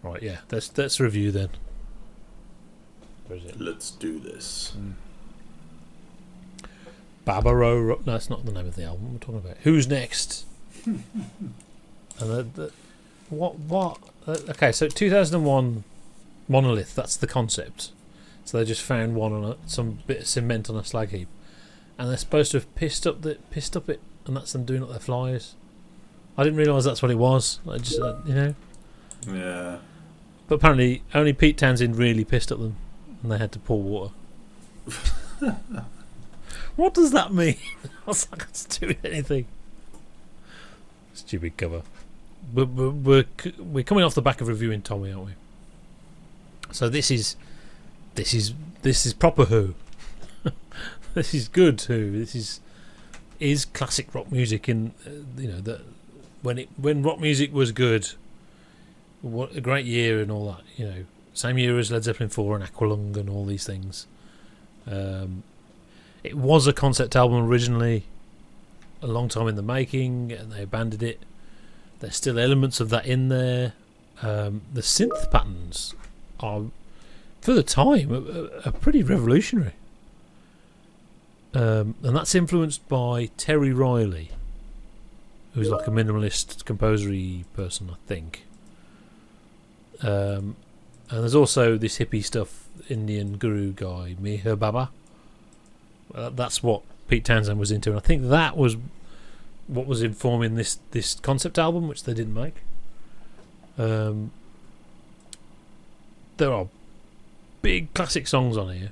Right, yeah. Let's review then. Where is it? Let's do this. Barbaro. No, that's not the name of the album we're talking about. Who's next? And what? Okay, so 2001 Monolith. That's the concept. So they just found one on some bit of cement on a slag heap, and they're supposed to have pissed up it, and that's them doing up their flyers. I didn't realise that's what it was. I just, Yeah. But apparently, only Pete Townsend really pissed up them, and they had to pour water. What does that mean? What's that got to do with anything? Stupid cover. We're coming off the back of reviewing Tommy, aren't we? So this is proper Who. This is good Who. This is classic rock music in that when rock music was good. What a great year and all that. Same year as Led Zeppelin 4 and Aqualung and all these things. It was a concept album originally, a long time in the making, and they abandoned it. There's still elements of that in there. The synth patterns are, for the time, are pretty revolutionary. And that's influenced by Terry Riley, who's like a minimalist composer-y person, I think. And there's also this hippie stuff, Indian guru guy, Meher Baba. That's what Pete Townsend was into, and I think that was what was informing this concept album, which they didn't make. There are big classic songs on here.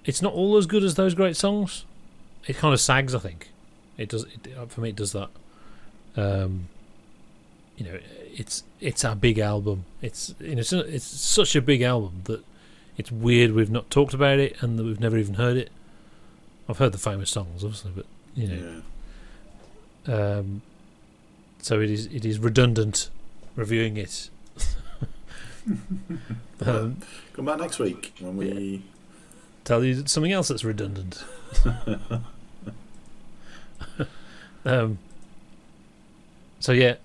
It's not all as good as those great songs. It kind of sags, I think. It does. For me, it does that. It's our big album. It's such a big album that it's weird we've not talked about it and that we've never even heard it. I've heard the famous songs, obviously, but so it is redundant reviewing it. Come back next week when we tell you something else that's redundant. So yeah,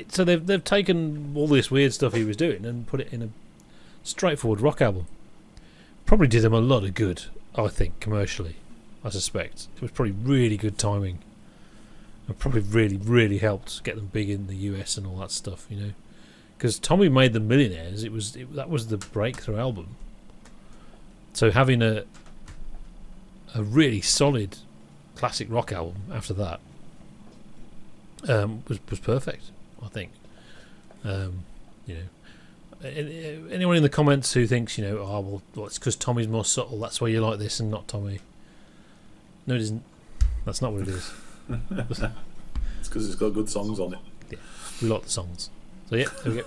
so they've taken all this weird stuff he was doing and put it in a straightforward rock album. Probably did him a lot of good, I think, commercially. I suspect it was probably really good timing, and probably really, really helped get them big in the US and all that stuff. Because Tommy made them millionaires. That was the breakthrough album. So having a really solid classic rock album after that was perfect, I think. Anyone in the comments who thinks well, it's because Tommy's more subtle, that's why you like this and not Tommy. No, it isn't. That's not what it is. It's because it's got good songs on it. Yeah, we like the songs. So yeah, there we go.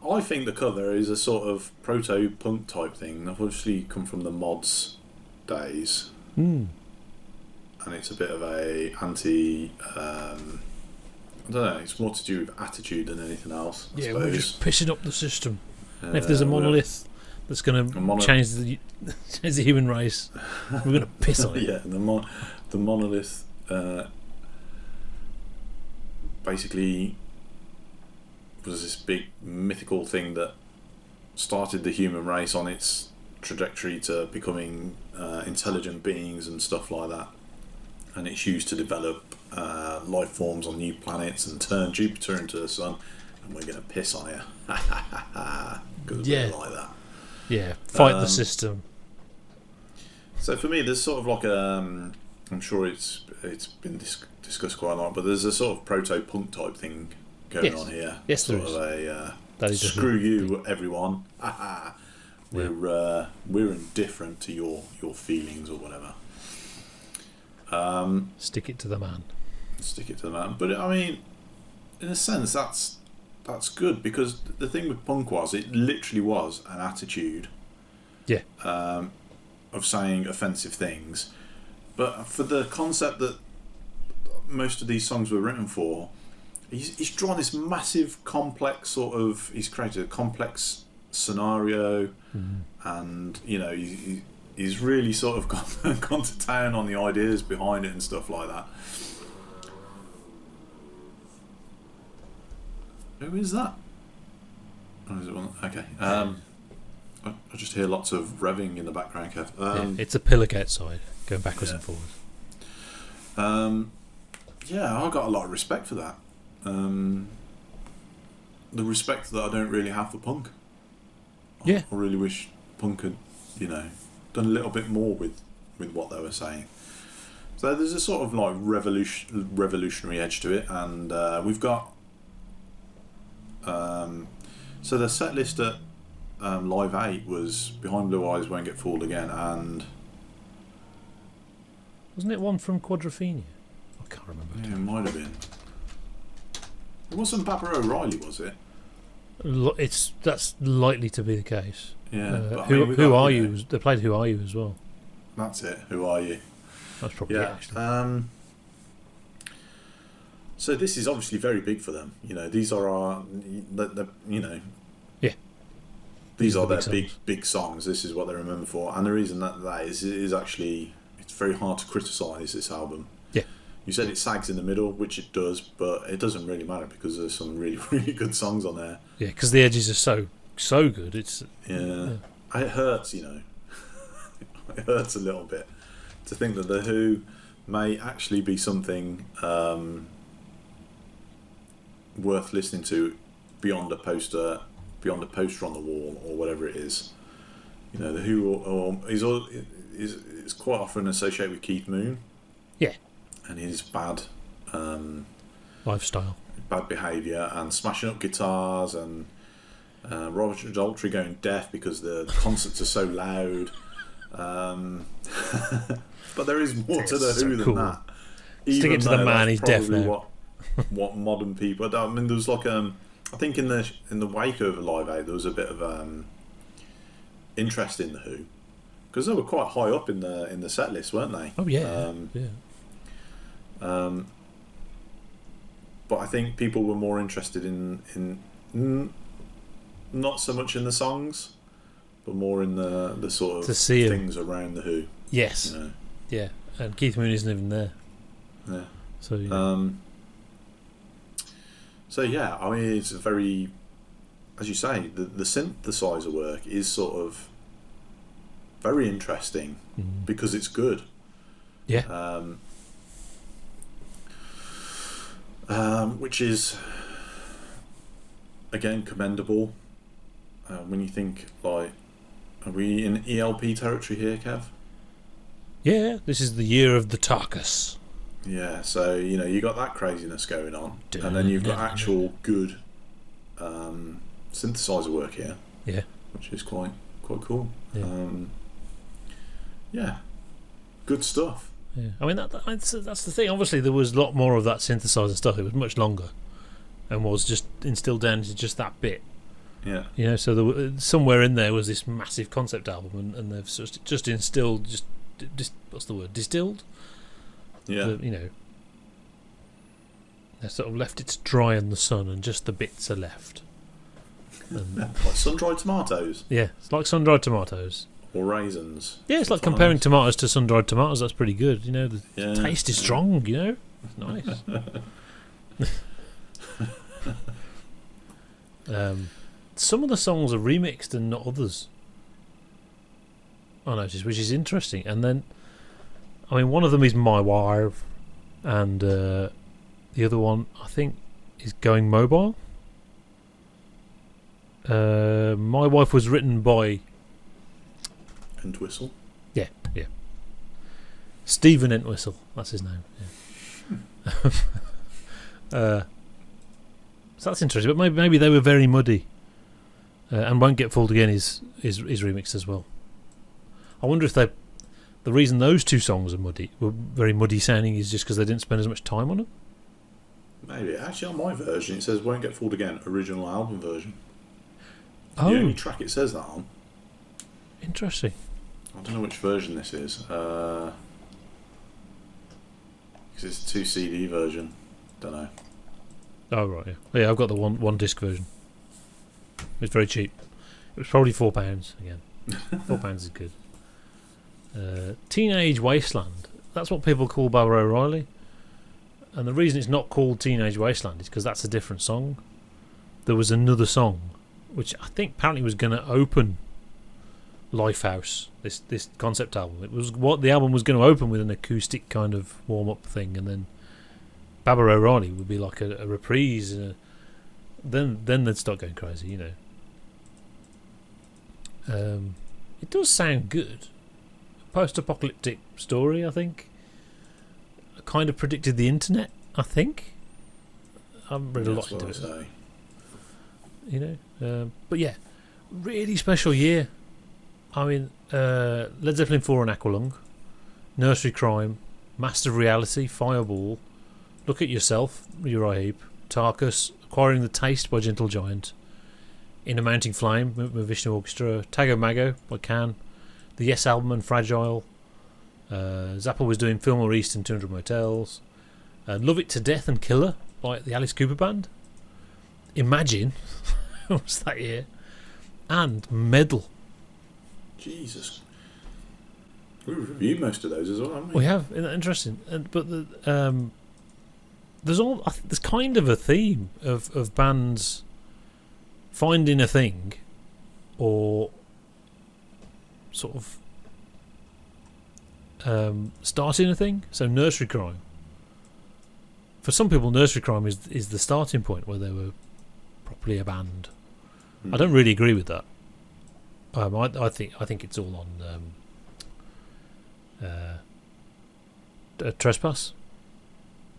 I think the cover is a sort of proto-punk type thing. I've obviously come from the mods days, and it's a bit of a anti. I don't know. It's more to do with attitude than anything else. I suppose. We're just pissing up the system. And if there's a monolith that's going to change the human race, we're going to piss on it. Yeah, the monolith basically was this big mythical thing that started the human race on its trajectory to becoming intelligent beings and stuff like that. And it's used to develop life forms on new planets and turn Jupiter into the sun, and we're going to piss on it. Because we're like that. Yeah, fight the system. So for me, there's sort of like I'm sure it's been discussed quite a lot, but there's a sort of proto-punk type thing going on here. Yes, sort of a screw you, everyone. We're indifferent to your feelings or whatever. Stick it to the man. But I mean, in a sense, that's good, because the thing with punk was it literally was an attitude. Yeah. Of saying offensive things, but for the concept that most of these songs were written for, he's drawn this massive, complex sort of. He's created a complex scenario, and he's really sort of gone to town on the ideas behind it and stuff like that. Who is that? Oh, is it one? Okay. I just hear lots of revving in the background, Kev. It's a pillock outside, going backwards and forwards. Yeah, I got a lot of respect for that. The respect that I don't really have for punk. Yeah. I really wish punk had, done a little bit more with what they were saying. So there's a sort of like revolutionary edge to it, and we've got. So the set list at Live 8 was Behind Blue Eyes Won't Get Fooled Again, and wasn't it one from Quadrophenia? I can't remember. Yeah, it might have been. It wasn't Barbara O'Reilly, was it? That's likely to be the case. Yeah. Who Are You? They played Who Are You as well. That's it. Who Are You? That's probably it, actually. So this is obviously very big for them. These are our, Yeah. These are their big songs. This is what they remember for, and the reason that is actually it's very hard to criticise this album. Yeah. You said it sags in the middle, which it does, but it doesn't really matter because there's some really really good songs on there. Yeah, because the edges are so good. Yeah. It hurts, It hurts a little bit to think that the Who may actually be something worth listening to beyond a poster on the wall or whatever it is. The Who is quite often associated with Keith Moon. Yeah. And his bad lifestyle, bad behaviour, and smashing up guitars, and Roger Daltrey going deaf because the concerts are so loud. But there is more to the Who than that. Stick it to the man, he's deaf now. What modern people. I mean, there was like I think in the wake of Live 8 there was a bit of interest in the Who because they were quite high up in the set list, weren't they? Oh yeah, but I think people were more interested in not so much in the songs, but more in the sort of things around the Who. Yes. Yeah, and Keith Moon isn't even there. Yeah. So. Yeah. So yeah, I mean, it's a very, as you say, the synthesizer work is sort of very interesting because it's good. Yeah. Which is again commendable when you think like, are we in ELP territory here, Kev? Yeah, this is the year of the Tarkus. Yeah, so you got that craziness going on, and then you've got actual good synthesizer work here. Yeah, which is quite cool. Yeah, yeah, good stuff. Yeah, I mean that's the thing. Obviously, there was a lot more of that synthesizer stuff. It was much longer, and was just instilled down into just that bit. Yeah, so there were, somewhere in there was this massive concept album, and they've just instilled what's the word? Distilled. Yeah. They sort of left it to dry in the sun, and just the bits are left. Like sun-dried tomatoes. Yeah, it's like sun-dried tomatoes. Or raisins. Yeah, it's like comparing tomatoes to sun-dried tomatoes. That's pretty good. The taste is strong. It's nice. Some of the songs are remixed and not others, I noticed, which is interesting. And then, I mean, one of them is My Wife, and the other one, I think, is Going Mobile. My Wife was written by Entwistle. Yeah. Stephen Entwistle, that's his name. Yeah. So that's interesting, but maybe they were very muddy. And Won't Get Fooled Again is remixed as well. I wonder if the reason those two songs were very muddy sounding, is just because they didn't spend as much time on them. Maybe. Actually, on my version, it says Won't Get Fooled Again, original album version. Oh. The only track it says that on. Interesting. I don't know which version this is. Because it's a 2 CD version. Don't know. Oh, right, yeah. Yeah, I've got the one disc version. It's very cheap. It was probably £4 again. £4 is good. Teenage Wasteland. That's what people call Barbara O'Reilly. And the reason it's not called Teenage Wasteland is because that's a different song. There was another song, which I think apparently was going to open Lifehouse, this concept album. It was what the album was going to open with, an acoustic kind of warm-up thing, and then Barbara O'Reilly would be like a reprise, and then they'd start going crazy, you know. It does sound good. Post-apocalyptic story, I think. Kind of predicted the internet, I think. I haven't read a lot into it. You know, but yeah, really special year. I mean, Led Zeppelin 4 and Aqualung, Nursery Crime, Master of Reality, Fireball, Look at Yourself, Uriah Heep, Tarkus, Acquiring the Taste by Gentle Giant, In a Mounting Flame by Vishnu Orchestra, Tago Mago by Can, the Yes album and Fragile. Zappa was doing Fillmore East and 200 Motels. Love It to Death and Killer by the Alice Cooper Band. Imagine was that year. And Medal. Jesus. We've reviewed most of those as well, haven't we? We have. Isn't that interesting? But there's kind of a theme of bands finding a thing, or sort of starting a thing. So Nursery Crime, for some people, Nursery Crime is the starting point where they were properly a band. I don't really agree with that. I think it's all on Trespass,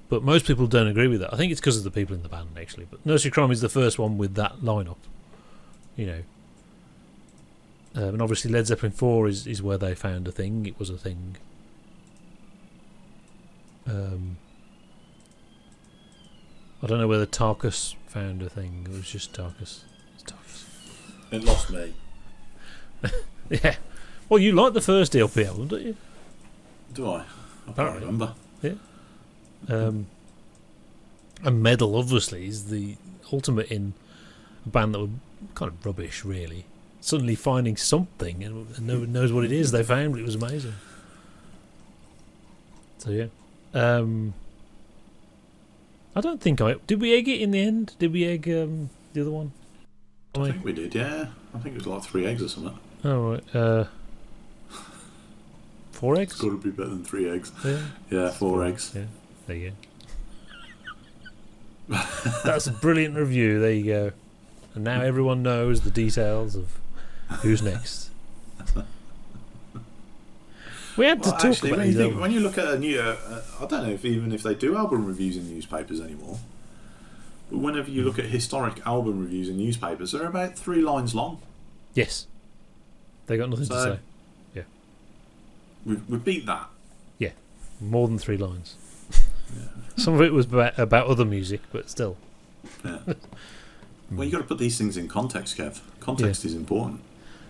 but most people don't agree with that. I think it's because of the people in the band, actually. But Nursery Crime is the first one with that lineup, you know. And obviously Led Zeppelin 4 is where they found a thing. It was a thing. I don't know whether Tarkus found a thing. It was just Tarkus. It's Tarkus. It lost me. Yeah. Well, you like the first LP album, don't you? Do I? I can't remember. Yeah. And Medal, obviously, is the ultimate in a band that were kind of rubbish, really. Suddenly finding something, and no one knows what it is they found, but it was amazing. So, yeah. I don't think did we egg it in the end? Did we egg the other one? I think we did, yeah. I think it was like 3 eggs or something. Oh, right. 4 eggs? It's got to be better than 3 eggs. Yeah, 4 eggs. Yeah, there you go. That's a brilliant review. There you go. And now everyone knows the details of who's next. We had to talk actually, about when you look at a new, I don't know if they do album reviews in newspapers anymore. But whenever you look at historic album reviews in newspapers, they're about 3 lines long. Yes, they got nothing to say. Yeah, we beat that. Yeah, more than 3 lines. Yeah. Some of it was about other music, but still. Yeah. Well, you got to put these things in context, Kev. Context is important.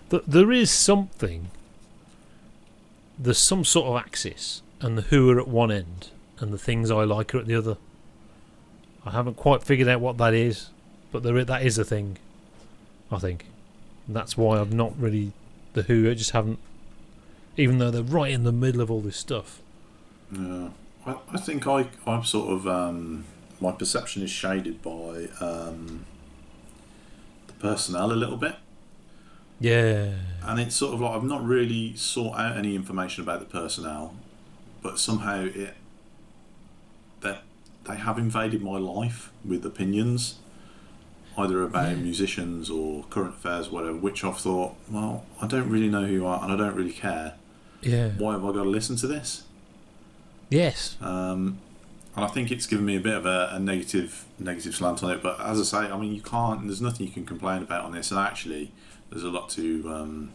There is something. There's some sort of axis, and the Who are at one end, and the Things I Like are at the other. I haven't quite figured out what that is, but that is a thing, I think. And that's why I've not really... The Who just haven't... Even though they're right in the middle of all this stuff. Yeah. I think I'm sort of... my perception is shaded by the personnel a little bit. Yeah. And it's sort of like I've not really sought out any information about the personnel, but somehow that they have invaded my life with opinions, either about musicians or current affairs, whatever, which I've thought, well, I don't really know who you are and I don't really care. Yeah. Why have I got to listen to this? Yes. And I think it's given me a bit of a negative slant on it, but as I say, I mean, there's nothing you can complain about on this, and actually there's a lot to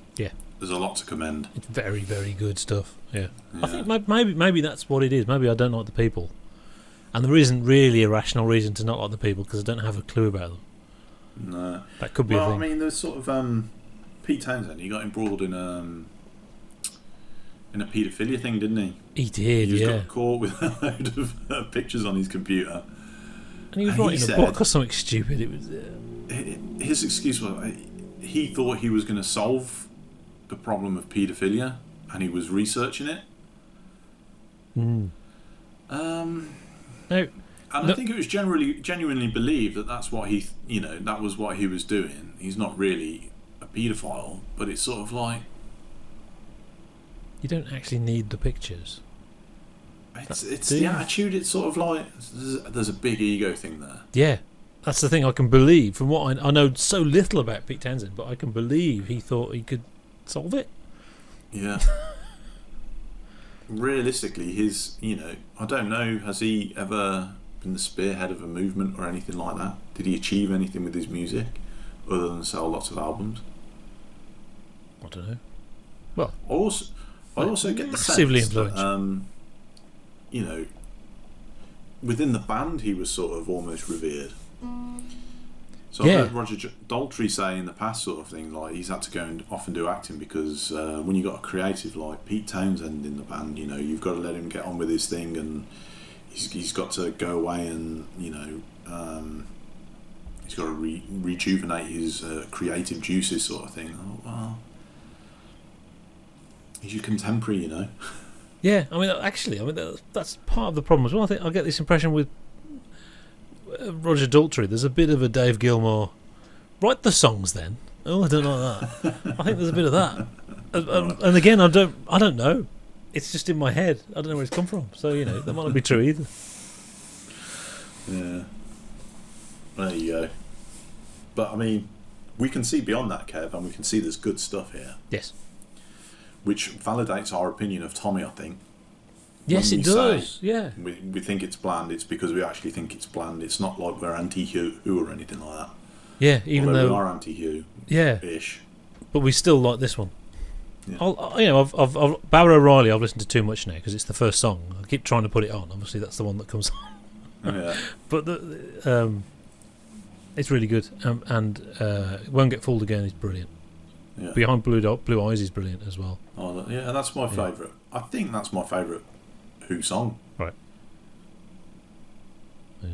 there's a lot to commend. It's very, very good stuff. Yeah. I think maybe that's what it is. Maybe I don't like the people, and there isn't really a rational reason to not like the people because I don't have a clue about them. No, that could be a thing. Well, I mean, there's sort of Pete Townsend. He got embroiled in a paedophilia thing, didn't he? He did. He got caught with a load of pictures on his computer, and he was writing a book or something stupid. It was his excuse was he thought he was going to solve the problem of paedophilia, and he was researching it. No. And I think it was genuinely believed that that's what he, that was what he was doing. He's not really a paedophile, but it's sort of like, you don't actually need the pictures. It's the attitude. It's sort of like there's a big ego thing there. Yeah, that's the thing. I can believe, from what I know so little about Pete Townsend, but I can believe he thought he could solve it. Yeah. Realistically, I don't know, has he ever been the spearhead of a movement or anything like that? Did he achieve anything with his music other than sell lots of albums? I don't know. Well, I also get the massively sense influential. That, within the band he was sort of almost revered. So I've heard Roger Daltrey say in the past sort of thing, like he's had to go and often do acting because when you got a creative like Pete Townsend in the band, you've got to let him get on with his thing, and he's got to go away and he's got to rejuvenate his creative juices, sort of thing. Oh, well, he's your contemporary, Yeah, that's part of the problem as well. I think I get this impression with Roger Daltrey. There's a bit of a Dave Gilmour. Write the songs then. Oh, I don't like that. I think there's a bit of that. And again, I don't know. It's just in my head. I don't know where it's come from. So that might not be true either. Yeah. There you go. But we can see beyond that, Kev, and we can see there's good stuff here. Yes. Which validates our opinion of Tommy, I think. Yes, it does. Yeah. We think it's bland. It's because we actually think it's bland. It's not like we're anti-Who or anything like that. Yeah, even though we are anti-Who. Yeah. Ish. But we still like this one. Yeah. I've Barbara O'Reilly. I've listened to too much now because it's the first song. I keep trying to put it on. Obviously, that's the one that comes on. Yeah. But it's really good, and Won't Get Fooled Again is brilliant. Yeah. Behind Blue Eyes is brilliant as well. Oh, yeah, and that's my favourite. I think that's my favourite Who song. Right. Yeah.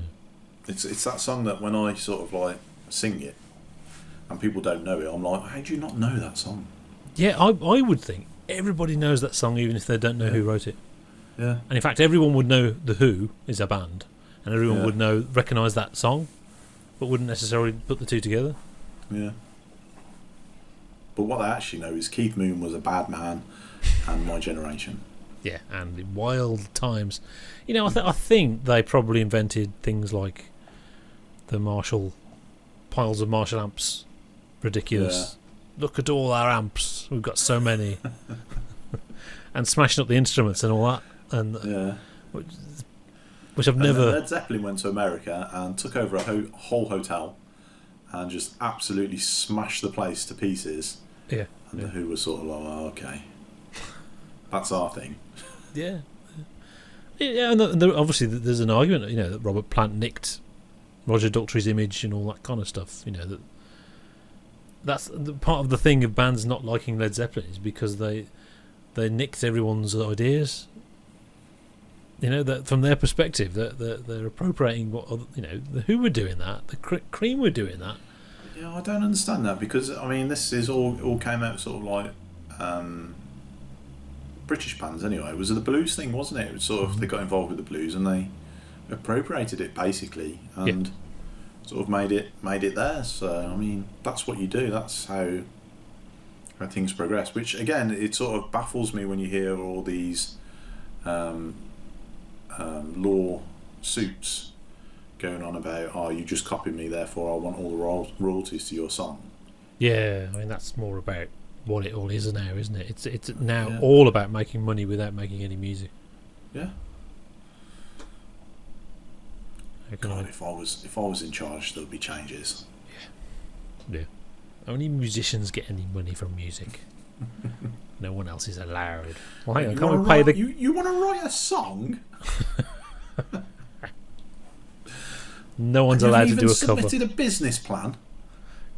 It's that song that when I sort of like sing it and people don't know it, I'm like, how do you not know that song? Yeah, I would think everybody knows that song even if they don't know who wrote it. Yeah. And in fact, everyone would know The Who is a band, and everyone would recognise that song, but wouldn't necessarily put the two together. Yeah. But what they actually know is Keith Moon was a bad man and My Generation. Yeah, and in wild times. I think they probably invented things like the piles of Marshall amps. Ridiculous. Yeah. Look at all our amps. We've got so many. And smashing up the instruments and all that. And which I've never... Led Zeppelin went to America and took over a whole hotel and just absolutely smashed the place to pieces. Yeah. And the Who was sort of like, oh, okay, that's our thing. Yeah. Yeah, and obviously there's an argument, that Robert Plant nicked Roger Daltrey's image and all that kind of stuff. That's the part of the thing of bands not liking Led Zeppelin is because they nicked everyone's ideas. That from their perspective, they're appropriating what the Who were doing that, the Cream were doing that. Yeah, I don't understand that because this is all came out sort of like British bands anyway. It was the blues thing, wasn't it? It was sort of they got involved with the blues and they appropriated it basically and sort of made it theirs. So that's what you do. That's how things progress. Which again, it sort of baffles me when you hear all these law suits going on about, you just copied me, therefore I want all the royalties to your song. Yeah, that's more about what it all is now, isn't it? It's now all about making money without making any music. Yeah. God, if I was in charge, there'd be changes. Yeah. Only musicians get any money from music. No one else is allowed. Well, hang on, can't we pay the... You want to write a song? No one's allowed to do a cover. Submitted a business plan.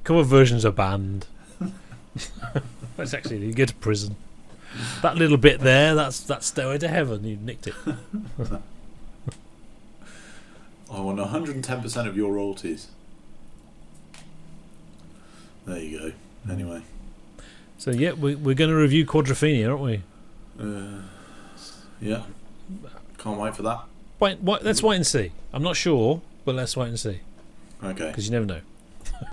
Cover versions are banned. That's actually, you go to prison. That little bit there, that's Stairway to Heaven. You nicked it. I want 110% of your royalties. There you go. Anyway. So we're going to review Quadrophenia, aren't we? Yeah. Can't wait for that. Let's wait and see. I'm not sure, but let's wait and see Okay. because you never know.